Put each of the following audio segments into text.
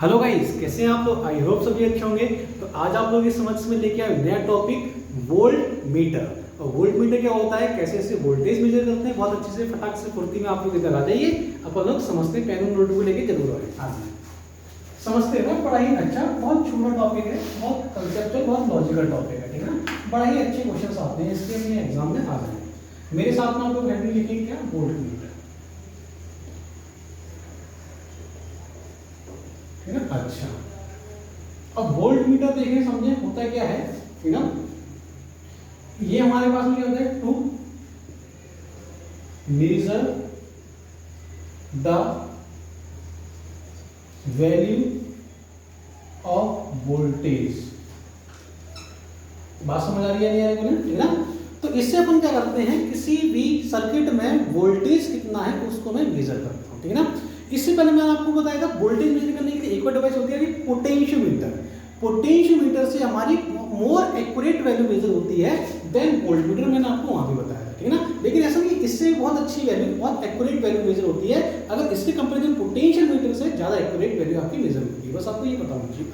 Hello guys, कैसे हैं आप लोग? आई होप सभी अच्छे होंगे। तो आज आप लोग इस समझ में लेके आए नया टॉपिक वोल्ट मीटर। और वोल्ट मीटर क्या होता है, कैसे ऐसे वोल्टेज मेजर करते हैं, बहुत अच्छे से फटाक से फुर्ती में आप लोग इधर आ जाइए। अपन लोग समझते हैं, पेन और नोट को लेके जरूर आए। आज समझते हैं ना, बड़ा ही अच्छा, बहुत छोटा टॉपिक है, बहुत कंसेप्चुअल, बहुत लॉजिकल टॉपिक है, ठीक है ना। बड़ा ही अच्छे क्वेश्चन आते हैं, इसलिए अपने एग्जाम में आ जाए। मेरे साथ में आप लोग हेडिंग लिखेंगे क्या, वोल्ट मीटर, ठीक है। अच्छा, अब वोल्ट मीटर देखें, समझे होता क्या है, ठीक है। ये हमारे पास में क्या होता है, to measure the value of voltage. बात समझ आ रही है नहीं आ रही है, ठीक है ना। तो इससे अपन क्या करते हैं, किसी भी सर्किट में वोल्टेज कितना है उसको मैं मेजर करता हूं, ठीक है ना। इससे पहले मैंने आपको बताया था वोल्टेज मेजर करने के लिए एक और डिवाइस होती है पोटेंशियोमीटर। पोटेंशियोमीटर से हमारी मोर एक्यूरेट वैल्यू मेजर होती है देन वोल्टमीटर, मैंने आपको वहां भी बताया था, ठीक है ना। लेकिन ऐसा नहीं, इससे बहुत अच्छी वैल्यू, बहुत एक्यूरेट वैल्यू मेजर होती है। अगर इसके कंपैरिजन पोटेंशियोमीटर से ज्यादा एक्यूरेट वैल्यू आपकी मेजर होती है। बस आपको ये पता होना चाहिए।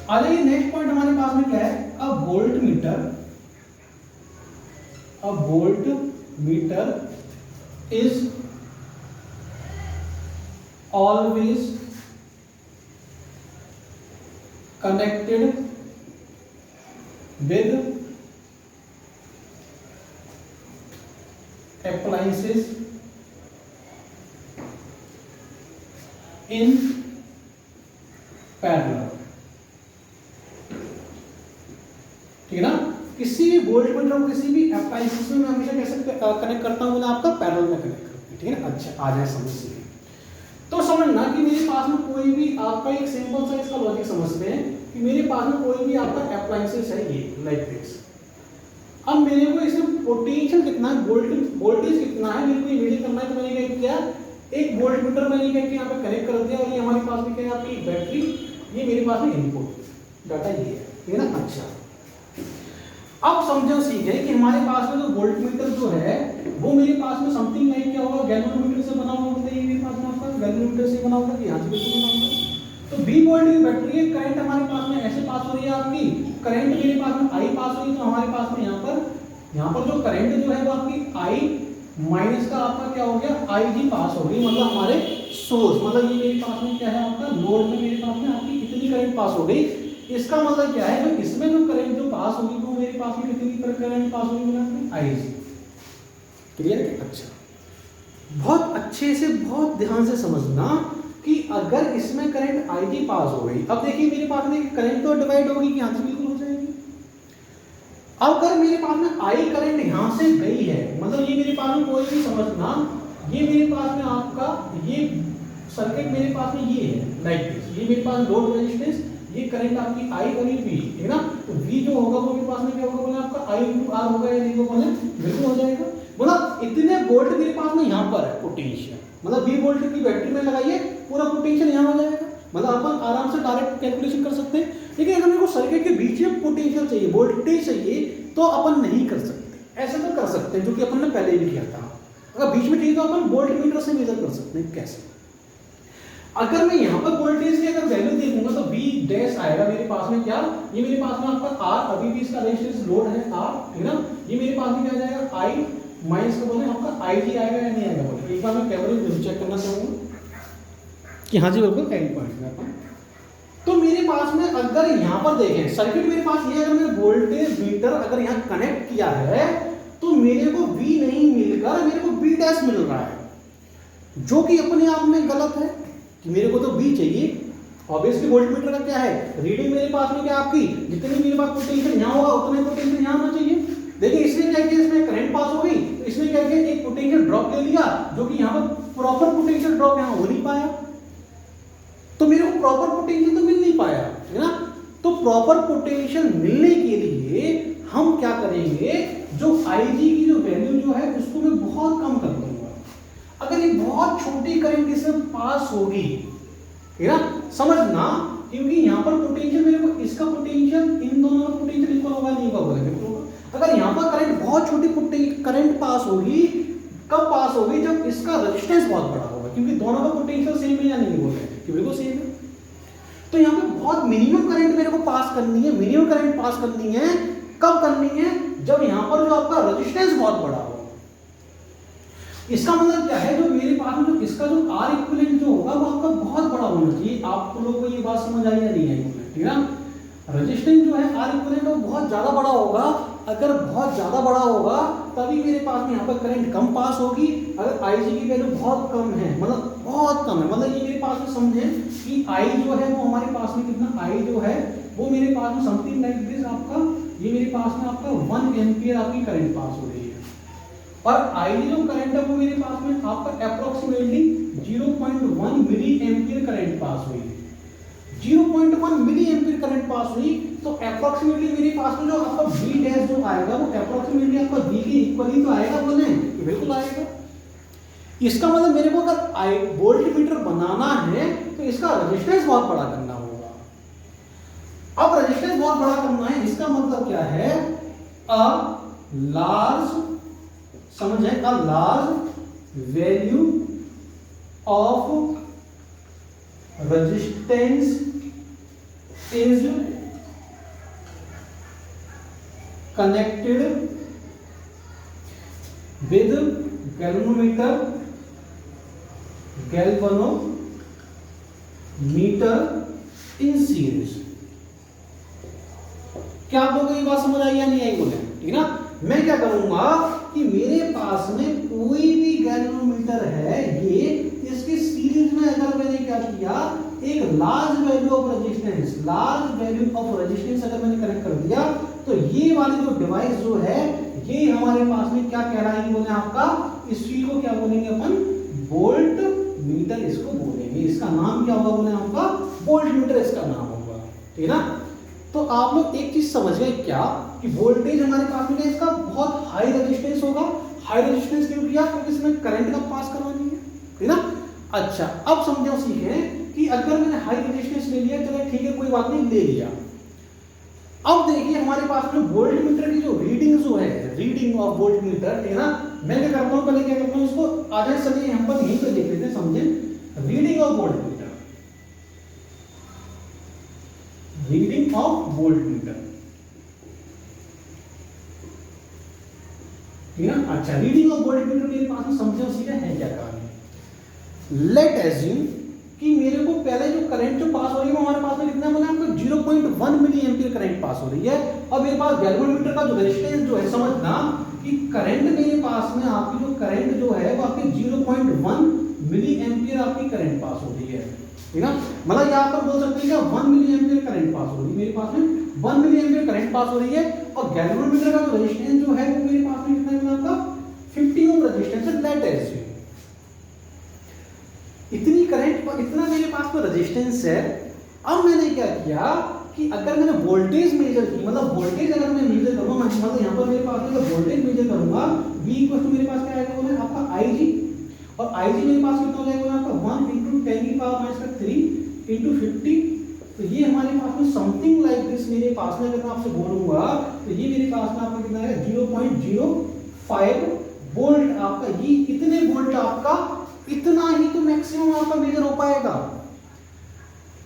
आ जाइए, नेक्स्ट पॉइंट हमारे पास में क्या है, a voltmeter is always connected with appliances in parallel, ठीक है ना। किसी भी वोल्ट मीटर को किसी भी एप्लायंसेस में मैं हमेशा कैसे कनेक्ट करता हूं, आपका पैरेलल में कनेक्ट करता हूं, ठीक है ना। अच्छा, आ जाए समझ से। तो समझना कि मेरे पास में कोई भी आपका एक सिंपल सा इसका लॉजिक समझते हैं कि मेरे पास में कोई भी आपका एप्लायंसेस है, ये लाइक दिस। अब मेरे को इसमें पोटेंशियल कितना है, वोल्टेज कितना है, मेरे को ये मेजर करना है। तो मैंने क्या किया, एक वोल्ट मीटर मैंने क्या किया, यहाँ पे कनेक्ट कर दिया। और ये हमारे पास में क्या है, आपकी बैटरी, ये मेरे पास में इनपुट डाटा ये है, ठीक है ना। अच्छा, अब समझो सीखे कि हमारे पास में जो वोल्ट मीटर जो है वो मेरे पास में समथिंग लाइक क्या होगा, गैल्वेनोमीटर से बना हुआ होता है। ये मेरे पास में आपका गैल्वेनोमीटर से बना होगा, यहाँ से बिल्कुल बना होगा। तो 20 वोल्ट की बैटरी है, करंट हमारे पास में ऐसे पास हो रही है आपकी, करंट मेरे पास में आई पास हो रही है। तो हमारे पास में यहाँ पर जो करंट जो है वो आपकी आई माइनस का आपका क्या हो गया, आई जी पास हो गई। मतलब हमारे सोर्स, मतलब ये मेरे पास में क्या है, आपका लोड में मेरे पास में आपकी कितनी करंट पास हो गई। इसका मतलब क्या है, जो इसमें जो करंट जो पास होगी वो मेरे पास में कितनी करंट पास होगी, मेरा आई जी। क्लियर है? अच्छा, बहुत अच्छे से, बहुत ध्यान से समझना कि अगर इसमें करंट आई जी पास हो गई, अब देखिए मेरे पास में करंट तो डिवाइड होगी कि यहाँ से बिल्कुल हो जाएगी। अब अगर मेरे पास में आई करंट यहाँ से गई है, मतलब ये मेरे पास में कोई भी समझना, ये मेरे पास में आपका ये सर्किट मेरे पास में ये है लाइक दिस। ये मेरे पास लोड रेजिस्टेंस, ये करंट आपकी आई और ये वी, ठीक है ना। तो वी जो होगा वो मेरे पास में क्या होगा, बोला आपका आई इंटू आर होगा, या नहीं होगा, बोले बिल्कुल हो जाएगा। बोला इतने वोल्ट मेरे पास में यहाँ पर है पोटेंशियल, मतलब 20 वोल्ट की बैटरी में लगाइए, पूरा पोटेंशियल यहाँ हो जाएगा। मतलब अपन आराम से डायरेक्ट कैलकुलेशन कर सकते हैं। लेकिन अगर मेरे को सर्किट के बीच में पोटेंशियल चाहिए, वोल्टेज चाहिए, तो अपन नहीं कर सकते। ऐसे तो कर सकते हैं, जो कि अपन ने पहले भी किया था। अगर बीच में चाहिए तो अपन वोल्ट मीटर से मेजर कर सकते हैं। कैसे? अगर मैं यहाँ पर वोल्टेज की अगर वैल्यू देखूंगा तो V डैश आएगा मेरे पास में क्या, ये मेरे पास में आपका R, अभी भी इसका रेजिस्टेंस लोड है R, ठीक है ना। ये मेरे पास में क्या जाएगा, I माइनस का बोले आपका IG आएगा या नहीं आएगा, बोले एक बार मैं कैमरे चेक करना चाहूंगा कि हाँ जी बिल्कुल कहीं पॉइंट में। तो मेरे पास में अगर यहाँ पर देखें सर्किट मेरे पास ये, अगर मैं वोल्टेज मीटर अगर यहाँ कनेक्ट किया है तो मेरे को V नहीं मिलकर मेरे को V डैश मिल रहा है, जो कि अपने आप में गलत है कि मेरे को तो V चाहिए। ऑब्वियसली वोल्टमीटर का क्या है, रीडिंग मेरे पास में क्या आपकी, जितनी मेरे पास पोटेंशियल यहाँ होगा उतने पोटेंशियल यहाँ होना चाहिए। देखिए इसने क्या किया, इसमें करंट पास हो गई, तो इसने क्या किया, एक पोटेंशियल ड्रॉप ले लिया, जो कि यहाँ पर प्रॉपर पोटेंशियल ड्रॉप यहाँ हो नहीं पाया। तो मेरे को प्रॉपर पोटेंशियल तो मिल नहीं पाया, है ना। तो प्रॉपर पोटेंशियल मिलने के लिए हम क्या करेंगे, जो IG की जो वैल्यू जो है उसको मैं बहुत कम कर दूंगा। अगर ये बहुत छोटी करंट इसमें पास होगी, ठीक है ना, समझना, क्योंकि यहाँ पर पोटेंशियल मेरे को, इसका पोटेंशियल इन दोनों का पोटेंशियल इक्वल होगा नहीं होगा, अगर यहाँ पर करंट बहुत छोटी करंट पास होगी, कब पास होगी, जब इसका रेजिस्टेंस बहुत बड़ा होगा, क्योंकि दोनों का पोटेंशियल सेम है या नहीं, बोल रहे हैं कि बिल्कुल सेम है। तो यहाँ पे बहुत मिनिमम करंट मेरे को पास करनी है, मिनिमम करंट पास करनी है। कब करनी है? जब यहाँ पर जो आपका रेजिस्टेंस बहुत बड़ा हो। इसका मतलब क्या है, जो मेरे पास में जो इसका जो आर इक्विवेलेंट जो होगा वो आपका बहुत बड़ा होना चाहिए। आप लोगों को ये बात समझ आई या नहीं आई? ठीक है ना, रेजिस्टेंस जो है आर इक्विवेलेंट वो बहुत ज्यादा बड़ा होगा। अगर बहुत ज्यादा बड़ा होगा तभी मेरे पास में यहाँ पर करंट कम पास होगी। अगर आई जी की वैल्यू बहुत कम है, मतलब बहुत कम है, मतलब ये मेरे पास में समझे कि आई जो है वो हमारे पास में कितना, आई जो है वो मेरे पास में समथिंग लाइक दिस, आपका ये मेरे पास में आपका 1 एम्पियर आपकी करंट पास हो रही है। और आई जो करंट है वो मेरे पास में आपका approximately 0.1 milli ampere current pass हुई। 0.1 मिली एम्पियर करंट पास हुई, तो अप्रोक्सीमेटली मेरे पास में जो आपका V डैश जो आएगा वो अप्रोक्सीमेटली आपका V के इक्वली तो आएगा, बोले बिल्कुल आएगा। इसका मतलब मेरे को अगर आई वोल्ट मीटर बनाना है तो इसका रेजिस्टेंस बहुत बड़ा करना होगा। अब रेजिस्टेंस बहुत बड़ा करना है, इसका मतलब क्या है, अ लार्ज, समझ है, a large value of resistance is connected with galvanometer in series। क्या आप लोगों को ये बात समझ आई या नहीं आई? बोले ठीक ना। मैं क्या करूंगा कि मेरे पास में कोई भी गैल्वेनोमीटर है, ये इसके सीरीज में अगर मैंने क्या किया, एक large value of resistance, large value of resistance अगर मैंने कनेक्ट कर दिया, तो ये वाली जो डिवाइस जो है ये हमारे पास में क्या कहलाएगी, बोले आपका, इस चीज को क्या बोलेंगे अपन, वोल्ट मीटर इसको बोलेंगे। इसका नाम क्या होगा, बोले आपका वोल्ट मीटर इसका नाम होगा। ठीक है ना। तो आप लोग एक चीज समझ गए क्या, कि वोल्टेज हमारे पास में इसका बहुत हाई रेजिस्टेंस होगा। हाई रेजिस्टेंस क्यों किया, क्योंकि इसमें करंट का पास करवानी है। ठीक है ना। अच्छा, अब समझो सीखें कि अगर मैंने हाई रेजिस्टेंस ले लिया, चलो ठीक है कोई बात नहीं, ले लिया। अब देखिए हमारे पास में वोल्ट मीटर की जो रीडिंग जो है, रीडिंग ऑफ वोल्ट मीटर, ठीक है ना, मैं क्या करता हूं, पहले क्या करता हूं, इसको आधा चलिए हम पर यहीं पे देख लेते हैं, समझे। Reading of volt meter, reading of volt meter, ठीक है ना। अच्छा, रीडिंग ऑफ वोल्ट मीटर मेरे पास में समझे उसी का है क्या कहानी। लेट एज्यूम कि मेरे को पहले जो करंट जो पास हो रही है वो हमारे पास में कितना बना, आपको 0.1 मिली एम्पियर करंट पास हो रही है। और मेरे पास गैल्वेनोमीटर का जो रेजिस्टेंस जो है, समझना कि करंट मेरे पास में आपकी जो करंट जो है वो आपकी 0.1 मिली एम्पियर आपकी करंट पास हो रही है। ठीक है, मतलब यहाँ पर बोल सकते हैं कि 1 मिली एम्पियर करंट पास हो रही है, मेरे पास में 1 मिली एम्पियर करंट पास हो रही है। और गैल्वेनोमीटर का जो रेजिस्टेंस जो है वो मेरे पास में कितना है, आपका 50 ओम रेजिस्टेंस है। लेट एज्यूम इतनी करंट और इतना मेरे पास में रेजिस्टेंस है। अब मैंने क्या किया कि अगर मैंने वोल्टेज मेजर की, मतलब वोल्टेज अगर मैं मेजर करूंगा, मतलब यहाँ पर मेरे पास में वोल्टेज मेजर करूंगा, V इक्वल टू मेरे पास क्या आएगा, बोले आपका IG, और IG मेरे पास कितना हो जाएगा, आपका 1 × 10⁻³ × 50। तो ये हमारे पास में समथिंग लाइक दिस मेरे पास में, अगर मैं आपसे बोलूंगा तो ये मेरे पास में आपका कितना है, 0.05 वोल्ट आपका, ये इतने वोल्ट आपका, इतना ही तो मैक्सिमम आपका मेजर हो पाएगा।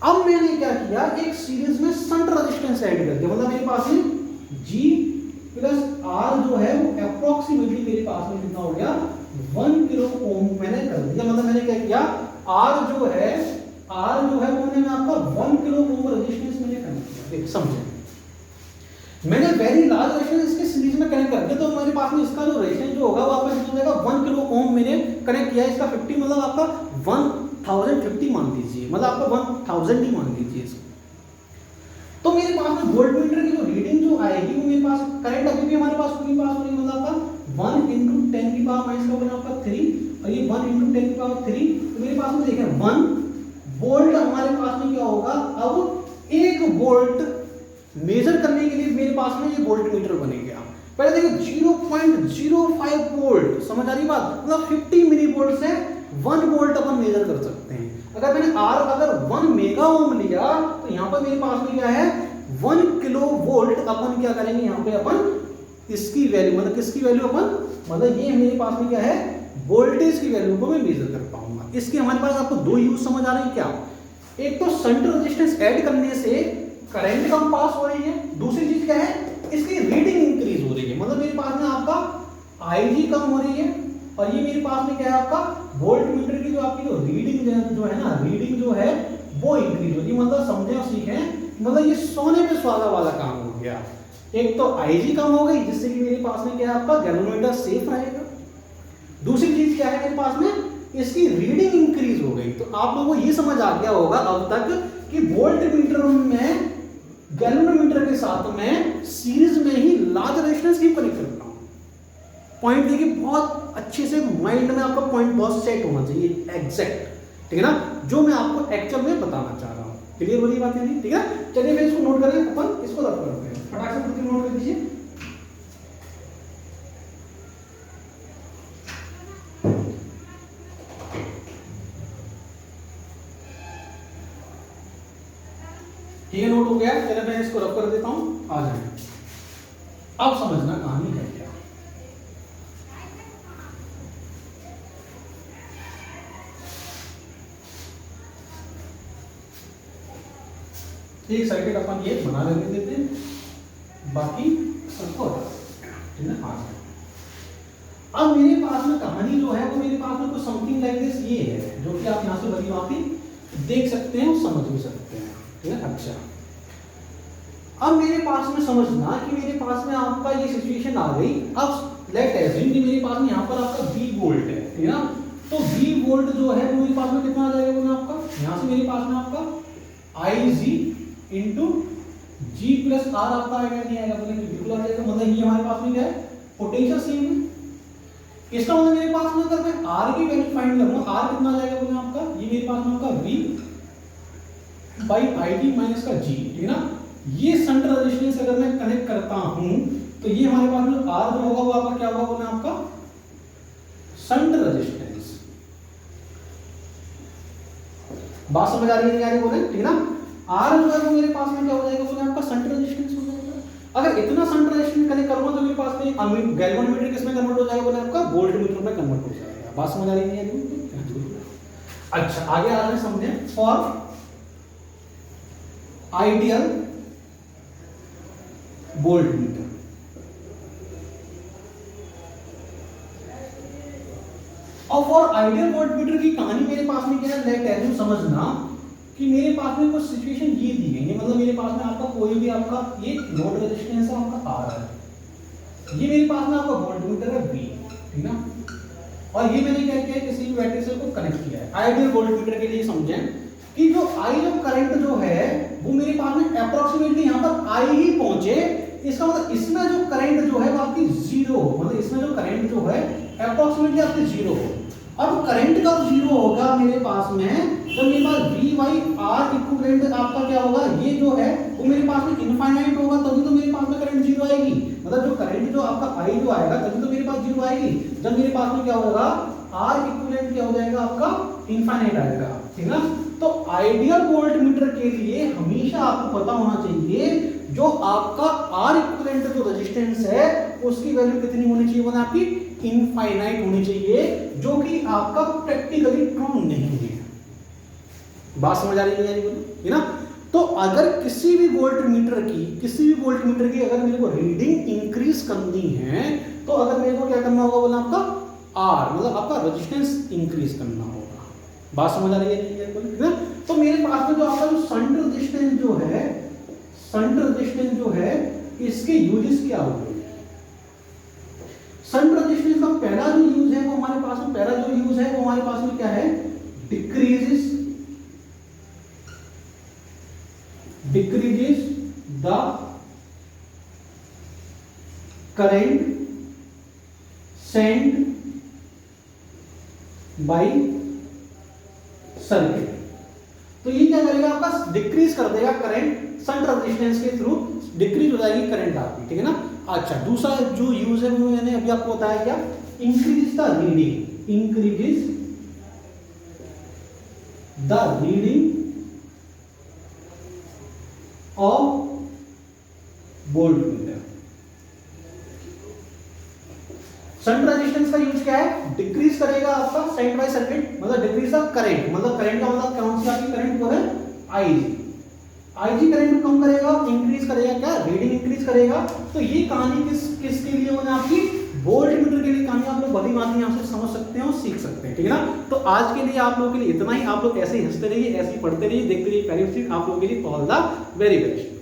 अब मैंने क्या किया, एक सीरीज में शंट रेजिस्टेंस ऐड कर दिया, मतलब मेरे पास में G प्लस R जो है वो अप्रोक्सीमेटली मेरे पास में कितना हो गया, 1 किलो ओम मैंने कर दिया। मतलब मैंने क्या किया, R जो है वो मैंने आपका 1 किलो ओम रेजिस्टेंस मैंने कनेक्ट किया। समझे, मैंने वेरी लार्ज रेजिस्टेंस इसके सीरीज में कनेक्ट कर दिया, तो मेरे पास में इसका जो रेजिस्टेंस जो होगा वो आपका कितना हो जाएगा, 1 किलो ओम मैंने कनेक्ट किया। इसका 50 मतलब आपका 1050 मान लीजिए, मतलब आपका 1000 ही मान लीजिए इसको। तो मेरे पास में वोल्ट मीटर की जो रीडिंग जो आएगी वो मेरे पास करंट अभी भी हमारे पास पूरी पास हो रही है, मतलब आपका 1 × 10⁻³ आपका 3, और ये 1 × 10⁻³, तो मेरे पास में देखिए 1 वोल्ट हमारे पास में क्या होगा। अब 1 वोल्ट मेजर करने के लिए मेरे पास में ये वोल्ट मीटर बनेगा। पहले देखो 0.05 वोल्ट, समझ आ रही बात, मतलब 50 मिली वोल्ट से 1 वोल्ट अपन मेजर कर सकते हैं। अगर मैंने अगर 1 मेगा ओम लिया तो यहाँ पर मेरे पास में क्या है, 1 किलो वोल्ट अपन क्या करेंगे, यहाँ पे अपन इसकी वैल्यू, मतलब किसकी वैल्यू अपन, मतलब ये मेरे पास में क्या है, वोल्टेज की वैल्यू को मैं मेजर कर पाऊंगा। इसके हमारे पास आपको दो यूज समझ आ रहे हैं क्या, एक तो शंट रेजिस्टेंस ऐड करने से करंट कम पास हो रही है, दूसरी चीज क्या है, इसकी रीडिंग इंक्रीज हो रही है, मतलब मेरे पास में आपका आईजी कम हो रही है, और ये मेरे पास में क्या है आपका वोल्ट मीटर की जो आपकी जो रीडिंग जो है ना, रीडिंग जो है वो इंक्रीज होती है। मतलब समझे और सीखें, मतलब ये सोने पे सुहागा वाला काम हो गया। एक तो आईजी कम हो गई जिससे कि मेरे पास में क्या है आपका गैल्वेनोमीटर सेफ रहेगा, दूसरी चीज क्या है मेरे पास में, इसकी रीडिंग इंक्रीज हो गई। तो आप लोगों को ये समझ आ गया होगा अब तक कि वोल्ट मीटर में गैल्वेनोमीटर के साथ में सीरीज में ही लार्ज रेजिस्टेंस क्यों कनेक्ट करता हूं। पॉइंट देखिए बहुत अच्छे से माइंड में आपका पॉइंट बहुत सेट होना चाहिए एग्जैक्ट, ठीक है ना, जो मैं आपको एक्चुअल में बताना चाह रहा हूं। क्लियर हो रही बात है, ठीक है। चलिए फिर इसको नोट करें, अपन इसको रख करते हैं, फटाक से पूरी नोट कर दीजिए। ठीक है, नोट हो गया। चलिए मैं इसको रख कर देता हूं, आ जाए। अब समझना कहानी है क्या। एक सर्किट अपन ये बना लेने देते हैं, बाकी सबको ठीक है। अब मेरे पास में कहानी जो है वो मेरे पास में कुछ समथिंग लाइक दिस ये है, जो कि आप यहां से बड़ी बातें देख सकते हैं और समझ भी सकते हैं, ठीक है। अच्छा, अब मेरे पास में समझना कि मेरे पास में आपका ये सिचुएशन आ गई। अब लेट एज्यूम कि मेरे पास में यहाँ पर आपका V वोल्ट है, ठीक है ना। तो V वोल्ट जो है वो मेरे पास में कितना आ जाएगा बोला आपका, यहाँ से मेरे पास में आपका IG into G plus R आपका आएगा, नहीं आएगा बोले बिल्कुल आ जाएगा। मतलब ये हमारे पास में क्या है, पोटेंशियल सेम है। इसका मतलब मेरे पास में अगर मैं R की वैल्यू फाइंड करूंगा, R कितना आ जाएगा बोले आपका, ये मेरे पास में आपका V बाई IG माइनस का G, ठीक है ना। ये शंट रेजिस्टेंस अगर मैं कनेक्ट करता हूं तो ये हमारे पास में R जो होगा वो आपका क्या होगा बोले आपका शंट रेजिस्टेंस। बात समझ आ रही है, नहीं आ रही बोले, ठीक है ना। R जो है वो मेरे पास में क्या हो जाएगा बोले आपका शंट रेजिस्टेंस हो जाएगा। अगर इतना शंट रेजिस्टेंस कनेक्ट करूंगा तो मेरे पास में गैल्वेनोमीटर किसमें कन्वर्ट हो जाएगा बोले आपका वोल्ट मीटर में कन्वर्ट हो जाएगा। बात समझ आ रही है, नहीं आ रही। अच्छा, आगे आ रहे समझें। फॉर आइडियल वोल्ट मीटर, और फॉर आइडियल वोल्ट मीटर की कहानी मेरे पास में क्या है, लेट एज्यूम समझना कि मेरे पास में कुछ सिचुएशन ये दी गई है। मतलब मेरे पास में आपका कोई भी आपका ये लोड रेजिस्टेंस है आपका R है, ये मेरे पास में आपका वोल्ट मीटर है V, ठीक ना। और ये मैंने क्या किया है, किसी भी बैटरी से को कनेक्ट किया है। आइडियल वोल्ट मीटर के लिए समझें कि जो I जो करंट जो है वो मेरे पास में अप्रोक्सीमेटली यहाँ पर I ही पहुंचे। इसका मतलब इसमें जो करंट जो है वो आपकी जीरो हो, मतलब इसमें जो करंट जो है अप्रोक्सीमेटली आपकी जीरो हो। अब करंट का जीरो होगा मेरे पास में जब मेरे पास V बाई R इक्विवेलेंट आपका क्या होगा, ये जो है वो मेरे पास में इनफाइनाइट होगा, तभी तो मेरे पास में करंट जीरो आएगी। मतलब जो करंट जो आपका I जो आएगा तभी तो मेरे पास जीरो आएगी, जब मेरे पास में क्या होगा R इक्विवेलेंट क्या हो जाएगा आपका इनफाइनाइट आएगा, ठीक ना। तो आइडियल वोल्ट मीटर के लिए हमेशा आपको पता होना चाहिए जो आपका R इक्विवेलेंट जो रेजिस्टेंस है उसकी वैल्यू कितनी होनी चाहिए, वो आपकी इनफाइनाइट होनी चाहिए, जो कि आपका प्रैक्टिकली ट्रू नहीं है। बात समझ आ रही है ना। तो अगर किसी भी वोल्ट मीटर की अगर मेरे को रीडिंग इंक्रीज करनी है तो अगर मेरे को क्या करना होगा बोला आपका R मतलब आपका रेजिस्टेंस इंक्रीज करना होगा। बात समझ आ रही है। तो मेरे पास में जो आपका जो शंट रेजिस्टेंस जो है इसके यूजेस क्या हो गए। शंट रेजिस्टेंस का पहला जो यूज है वो हमारे पास में क्या है, decreases the current sent by circuit. तो ये क्या करेगा आपका डिक्रीज कर देगा करंट, शंट रेजिस्टेंस के थ्रू डिक्रीज हो जाएगी करंट आपकी, ठीक है ना। अच्छा, दूसरा जो यूज है वो मैंने अभी आपको बताया क्या, increase the reading of volt meter. Shunt resistance का यूज क्या है, डिक्रीज करेगा आपका सेंट बाय सर्किट, मतलब डिक्रीज ऑफ करंट, मतलब करंट का मतलब कौन सी आपकी करंट वो है आईजी करंट कम करेगा, इंक्रीज करेगा क्या, रीडिंग इंक्रीज करेगा। तो ये कहानी किसके लिए होना आपकी वोल्ट मीटर के लिए कहानी आप लोग भली भांति यहाँ से समझ सकते हैं और सीख सकते हैं, ठीक है ना। तो आज के लिए आप लोगों के लिए इतना ही। आप लोग ऐसे ही हंसते रहिए, ऐसे ही पढ़ते रहिए, देखते रहिए पहली चीज। आप लोगों के लिए ऑल द वेरी बेस्ट।